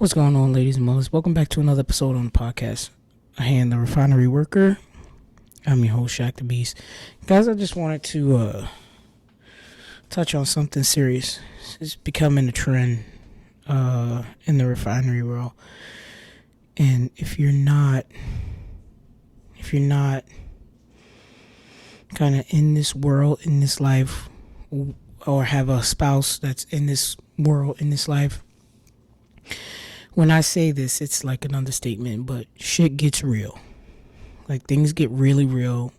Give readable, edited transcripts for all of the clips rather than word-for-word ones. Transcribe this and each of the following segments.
What's going on, ladies and mothers? Welcome back to another episode on the podcast. I am the Refinery Worker. I'm your host, Shaq the Beast. Guys, I just wanted to touch on something serious. It's becoming a trend in the refinery world. And if you're not kind of in this world, in this life, or have a spouse that's in this world, in this life, when I say this, it's like an understatement, but shit gets real. Like, things get really real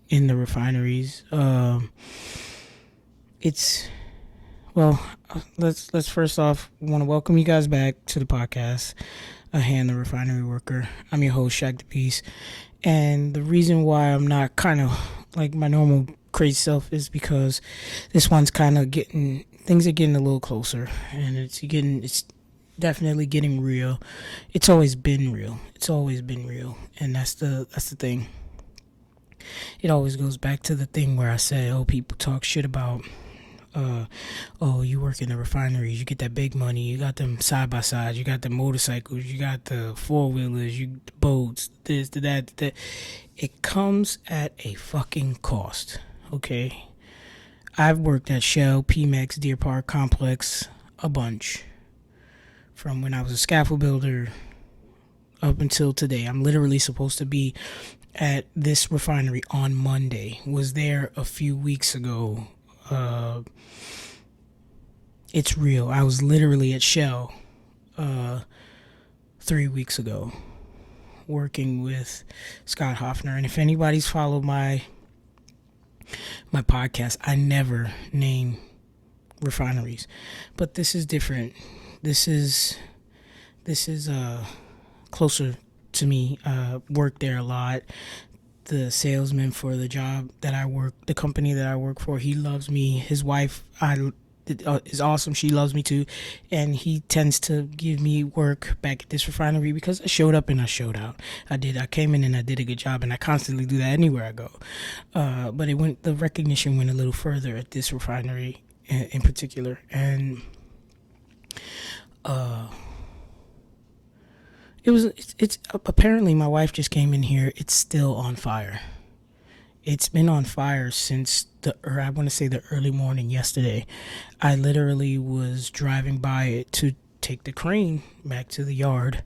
in the refineries. Let's first off want to welcome you guys back to the podcast. I am the Refinery Worker. I'm your host, Shaq the Beast. And the reason why I'm not kind of like my normal crazy self is because this one's kind of things are getting a little closer, and it's definitely getting real. It's always been real. And that's the thing. It always goes back to the thing where I say, people talk shit about, you work in the refineries, you get that big money, you got them side by sides, you got the motorcycles, you got the four wheelers, the boats, this, that. It comes at a fucking cost, okay? I've worked at Shell, Pemex, Deer Park Complex a bunch. From when I was a scaffold builder up until today. I'm literally supposed to be at this refinery on Monday. Was there a few weeks ago. It's real. I was literally at Shell 3 weeks ago working with Scott Hoffner. And if anybody's followed my podcast, I never name refineries. But this is different. This is closer to me. Worked there a lot. The salesman for the job that I work, the company that I work for, he loves me. His wife is awesome. She loves me too, and he tends to give me work back at this refinery because I showed up and I showed out. I came in and I did a good job, and I constantly do that anywhere I go. But the recognition went a little further at this refinery in particular, and it's apparently my wife just came in here. It's still on fire. It's been on fire since the early morning yesterday. I literally was driving by it to take the crane back to the yard.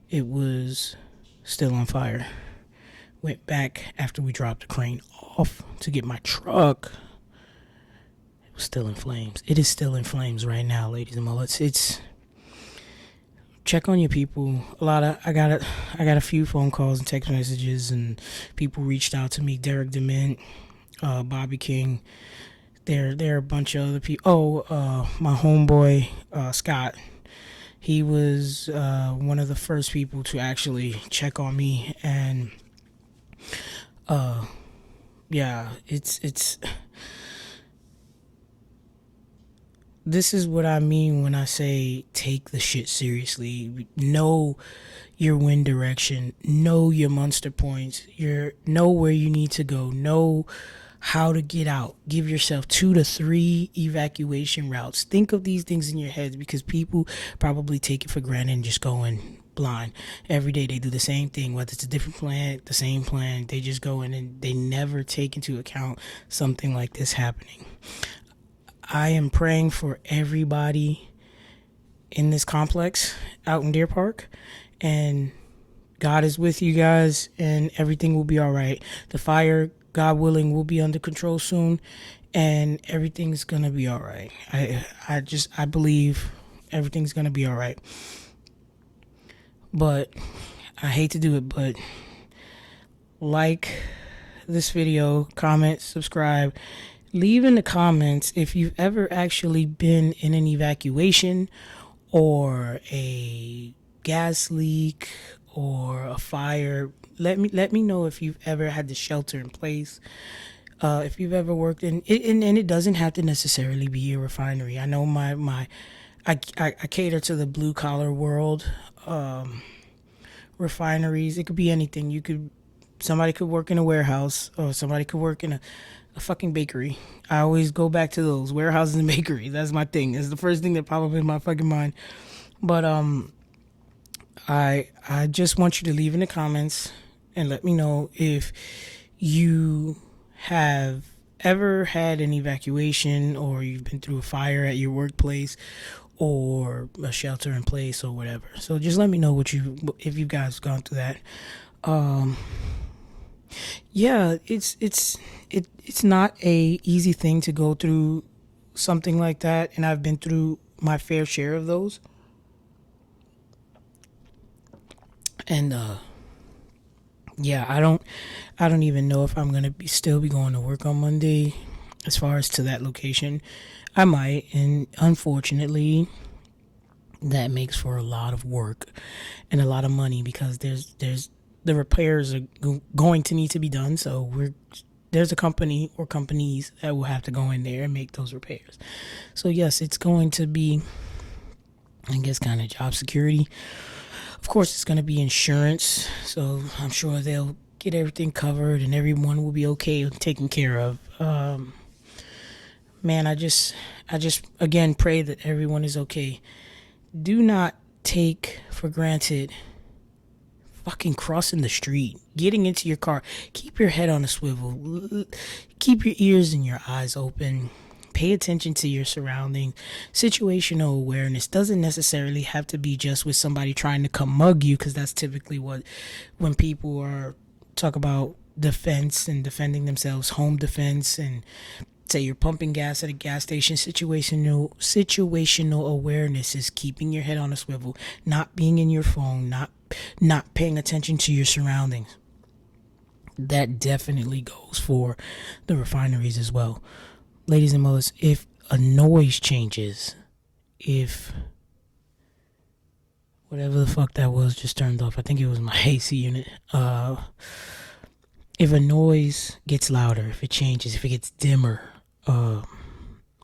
It was still on fire. Went back after we dropped the crane off to get my truck. It was still in flames. It is still in flames right now, ladies and mullets. It's check on your people. I got a few phone calls and text messages, and people reached out to me. Derek Dement, Bobby King. There are a bunch of other people. My homeboy Scott. He was one of the first people to actually check on me, and it's. This is what I mean when I say take the shit seriously. Know your wind direction. Know your monster points. Know where you need to go. Know how to get out. Give yourself 2 to 3 evacuation routes. Think of these things in your head, because people probably take it for granted and just go in blind. Every day they do the same thing, whether it's a different plan, the same plan. They just go in and they never take into account something like this happening. I am praying for everybody in this complex out in Deer Park, and God is with you guys, and everything will be all right. The fire, God willing, will be under control soon, and everything's gonna be all right. I believe everything's gonna be all right. But I hate to do it, but like this video, comment, subscribe. Leave in the comments if you've ever actually been in an evacuation or a gas leak or a fire. Let me know if you've ever had to shelter in place. If you've ever worked in it, and it doesn't have to necessarily be a refinery. I know I cater to the blue collar world. Refineries, it could be anything. Somebody could work in a warehouse, or somebody could work in a fucking bakery. I always go back to those warehouses and bakeries. That's my thing. It's the first thing that pops up in my fucking mind. But I just want you to leave in the comments and let me know if you have ever had an evacuation, or you've been through a fire at your workplace, or a shelter in place, or whatever. So just let me know if you guys gone through that. Um, yeah, it's not a easy thing to go through something like that, and I've been through my fair share of those. And yeah, I don't even know if I'm gonna still be going to work on Monday. As far as to that location, I might, and unfortunately, that makes for a lot of work and a lot of money, because there's the repairs are going to need to be done. So there's a company or companies that will have to go in there and make those repairs. So yes, it's going to be, I guess, kind of job security. Of course, it's going to be insurance, so I'm sure they'll get everything covered and everyone will be okay and taken care of. Man, I just again pray that everyone is okay. Do not take for granted fucking crossing the street, getting into your car. Keep your head on a swivel. Keep your ears and your eyes open. Pay attention to your surroundings. Situational awareness doesn't necessarily have to be just with somebody trying to come mug you, because that's typically when people are talk about defense and defending themselves, home defense, and say you're pumping gas at a gas station. Situational awareness is keeping your head on a swivel, not being in your phone, not paying attention to your surroundings. That definitely goes for the refineries as well. Ladies and mothers, if a noise changes, if whatever the fuck that was just turned off, I think it was my AC unit. If a noise gets louder, if it changes, if it gets dimmer, a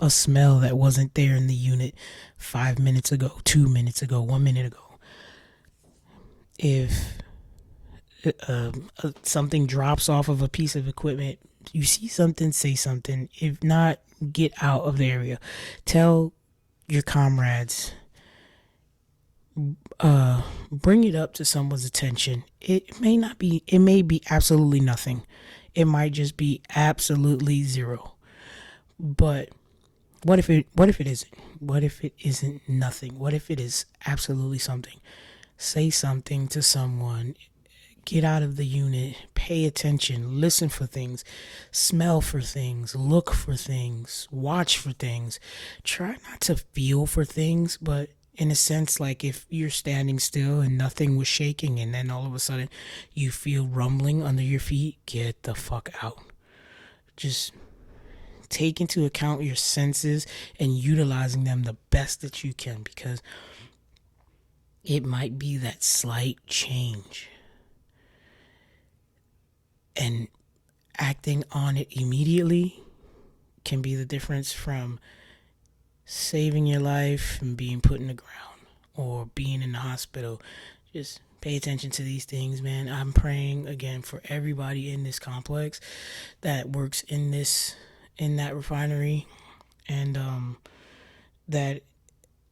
smell that wasn't there in the unit 5 minutes ago, 2 minutes ago, 1 minute ago, if something drops off of a piece of equipment, you see something, say something. If not, get out of the area. Tell your comrades. Bring it up to someone's attention. It may be absolutely nothing. It might just be absolutely zero. But what if it isn't? What if it isn't nothing? What if it is absolutely something? Say something to someone. Get out of the unit, pay attention, listen for things, smell for things, look for things, watch for things. Try not to feel for things, but in a sense, like if you're standing still and nothing was shaking, and then all of a sudden you feel rumbling under your feet, get the fuck out. Just take into account your senses and utilizing them the best that you can, because it might be that slight change. And acting on it immediately can be the difference from saving your life and being put in the ground or being in the hospital. Just pay attention to these things, man. I'm praying again for everybody in this complex that works in that refinery, and that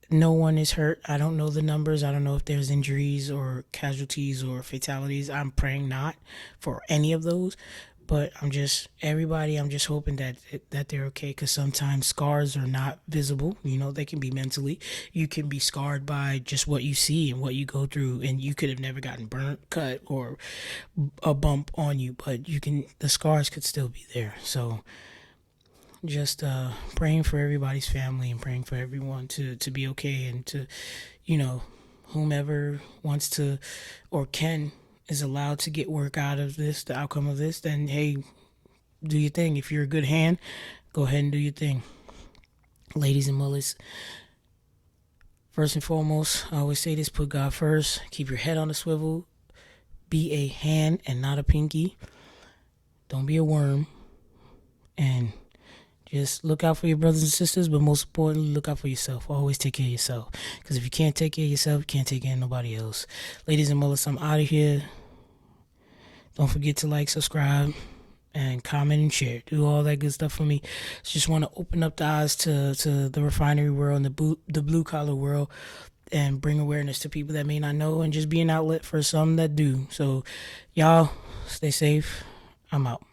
no one is hurt. I don't know the numbers. I don't know if there's injuries or casualties or fatalities. I'm praying not for any of those. But I'm just hoping that they're okay, because sometimes scars are not visible. They can be mentally. You can be scarred by just what you see and what you go through, and you could have never gotten burnt, cut, or a bump on you, but the scars could still be there. So just praying for everybody's family and praying for everyone to be okay, and to, whomever wants to or can is allowed to get work out of this, the outcome of this, then hey, do your thing. If you're a good hand, go ahead and do your thing. Ladies and mullets, first and foremost, I always say this: put God first, keep your head on a swivel, be a hand and not a pinky, don't be a worm, and just look out for your brothers and sisters, but most importantly, look out for yourself. Always take care of yourself. Because if you can't take care of yourself, you can't take care of nobody else. Ladies and mullets, I'm out of here. Don't forget to like, subscribe, and comment and share. Do all that good stuff for me. Just want to open up the eyes to the refinery world and the blue collar world. and bring awareness to people that may not know, and just be an outlet for some that do. So, y'all, stay safe. I'm out.